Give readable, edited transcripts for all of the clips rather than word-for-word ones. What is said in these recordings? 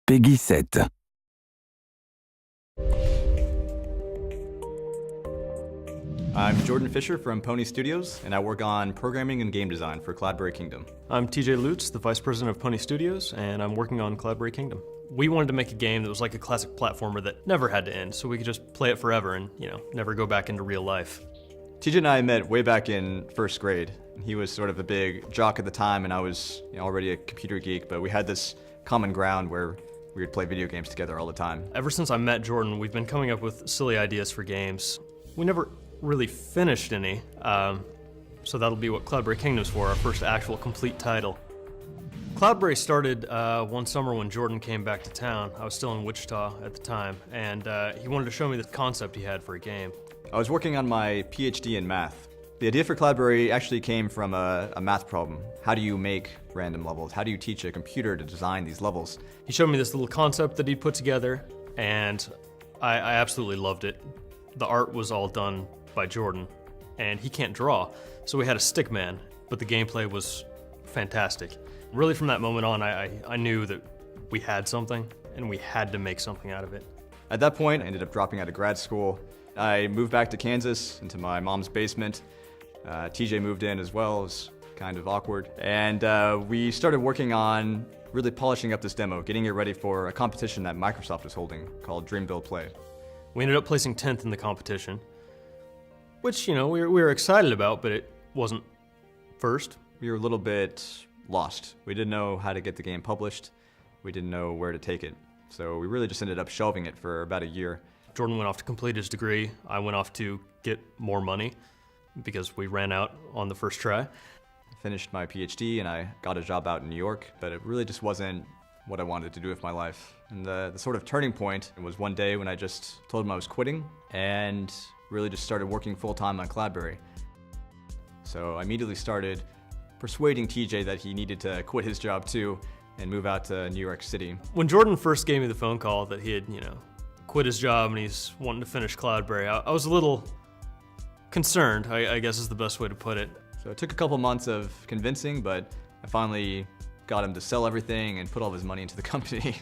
Peggy 7. I'm Jordan Fisher from Pony Studios, and I work on programming and game design for Cloudberry Kingdom. I'm TJ Lutz, the Vice President of Pony Studios, and I'm working on Cloudberry Kingdom. We wanted to make a game that was like a classic platformer that never had to end, so we could just play it forever and, never go back into real life. TJ and I met way back in first grade. He was sort of a big jock at the time, and I was already a computer geek, but we had this common ground where we would play video games together all the time. Ever since I met Jordan, we've been coming up with silly ideas for games. We never really finished any, so that'll be what Cloudberry Kingdom's for, our first actual complete title. Cloudberry started one summer when Jordan came back to town. I was still in Wichita at the time, and he wanted to show me the concept he had for a game. I was working on my PhD in math. The idea for Cloudberry actually came from a math problem. How do you make random levels? How do you teach a computer to design these levels? He showed me this little concept that he'd put together, and I absolutely loved it. The art was all done by Jordan, and he can't draw, so we had a stick man, but the gameplay was fantastic. Really from that moment on, I knew that we had something, and we had to make something out of it. At that point, I ended up dropping out of grad school. I moved back to Kansas, into my mom's basement. TJ moved in as well. It was kind of awkward. And we started working on really polishing up this demo, getting it ready for a competition that Microsoft was holding called Dream Build Play. We ended up placing 10th in the competition, which, we were excited about, but it wasn't first. We were a little bit lost. We didn't know how to get the game published. We didn't know where to take it. So we really just ended up shelving it for about a year. Jordan went off to complete his degree. I went off to get more money because we ran out on the first try. I finished my PhD and I got a job out in New York, but it really just wasn't what I wanted to do with my life. And the sort of turning point was one day when I just told him I was quitting and really just started working full-time on Cloudberry. So I immediately started persuading TJ that he needed to quit his job too and move out to New York City. When Jordan first gave me the phone call that he had, quit his job and he's wanting to finish Cloudberry, I was a little concerned, I guess is the best way to put it. So it took a couple months of convincing, but I finally got him to sell everything and put all of his money into the company.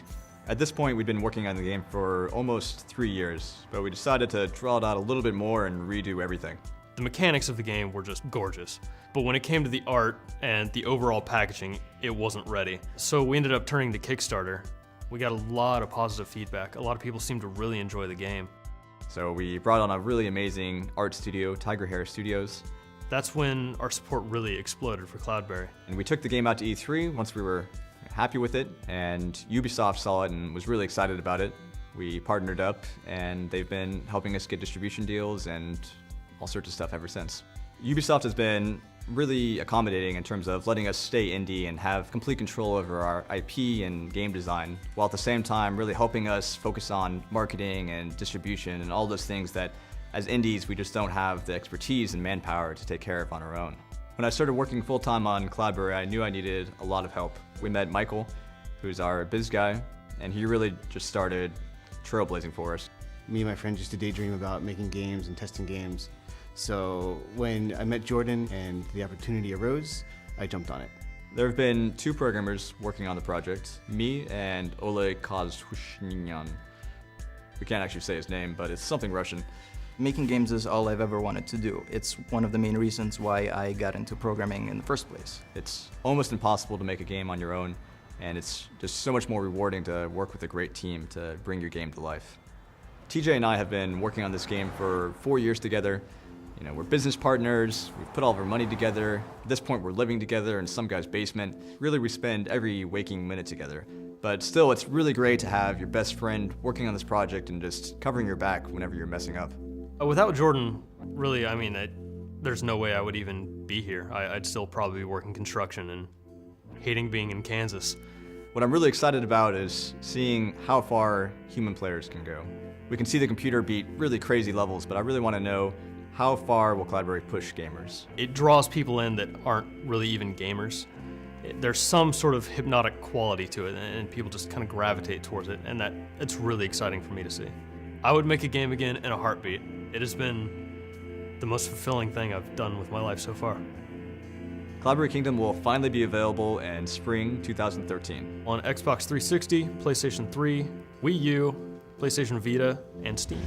At this point, we'd been working on the game for almost 3 years, but we decided to draw it out a little bit more and redo everything. The mechanics of the game were just gorgeous, but when it came to the art and the overall packaging, it wasn't ready. So we ended up turning to Kickstarter. We got a lot of positive feedback. A lot of people seemed to really enjoy the game. So we brought on a really amazing art studio, Tiger Hair Studios. That's when our support really exploded for Cloudberry. And we took the game out to E3 once we were happy with it, and Ubisoft saw it and was really excited about it. We partnered up, and they've been helping us get distribution deals and all sorts of stuff ever since. Ubisoft has been really accommodating in terms of letting us stay indie and have complete control over our IP and game design, while at the same time really helping us focus on marketing and distribution and all those things that as indies we just don't have the expertise and manpower to take care of on our own. When I started working full-time on Cloudberry, I knew I needed a lot of help. We met Michael, who's our biz guy, and he really just started trailblazing for us. Me and my friends used to daydream about making games and testing games. So when I met Jordan and the opportunity arose, I jumped on it. There have been 2 programmers working on the project, me and Oleg Kozhushnyan. We can't actually say his name, but it's something Russian. Making games is all I've ever wanted to do. It's one of the main reasons why I got into programming in the first place. It's almost impossible to make a game on your own, and it's just so much more rewarding to work with a great team to bring your game to life. TJ and I have been working on this game for 4 years together. We're business partners, we've put all of our money together. At this point, we're living together in some guy's basement. Really, we spend every waking minute together. But still, it's really great to have your best friend working on this project and just covering your back whenever you're messing up. Without Jordan, really, there's no way I would even be here. I'd still probably be working construction and hating being in Kansas. What I'm really excited about is seeing how far human players can go. We can see the computer beat really crazy levels, but I really want to know how far will Cloudberry push gamers? It draws people in that aren't really even gamers. There's some sort of hypnotic quality to it, and people just kind of gravitate towards it, and it's really exciting for me to see. I would make a game again in a heartbeat. It has been the most fulfilling thing I've done with my life so far. Cloudberry Kingdom will finally be available in spring 2013. On Xbox 360, PlayStation 3, Wii U, PlayStation Vita, and Steam.